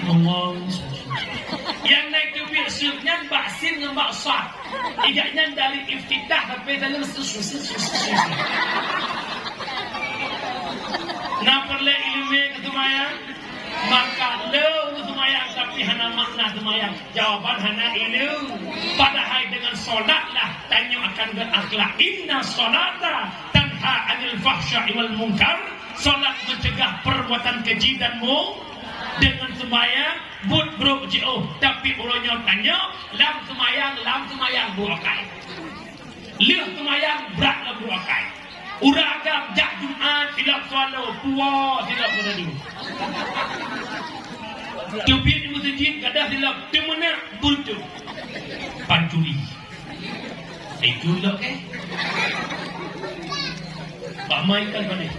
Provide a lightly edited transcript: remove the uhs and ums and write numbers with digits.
ngomong yang naik ke biasanya baksin ngembak sat igaknya dari iftitah tapi dalam na perle ilmu ketumayang maka lo ketumayang tapi hana makna ketumayang jawaban hana ilmu padahal dengan solat lah tanya akan berakhlak inna solata tanha anil fahsya'i wal munkar. Solat mencegah perbuatan keji dan dengan sembahyang but bro jauh tapi ulunyo tanya lam sembahyang buakai lihat sembahyang berat lah buakai uragam jak Jumat silap swallow puas silap berani tubir di masjid gadah silap temena buntu pancuri itu lah Pak Mai kan balik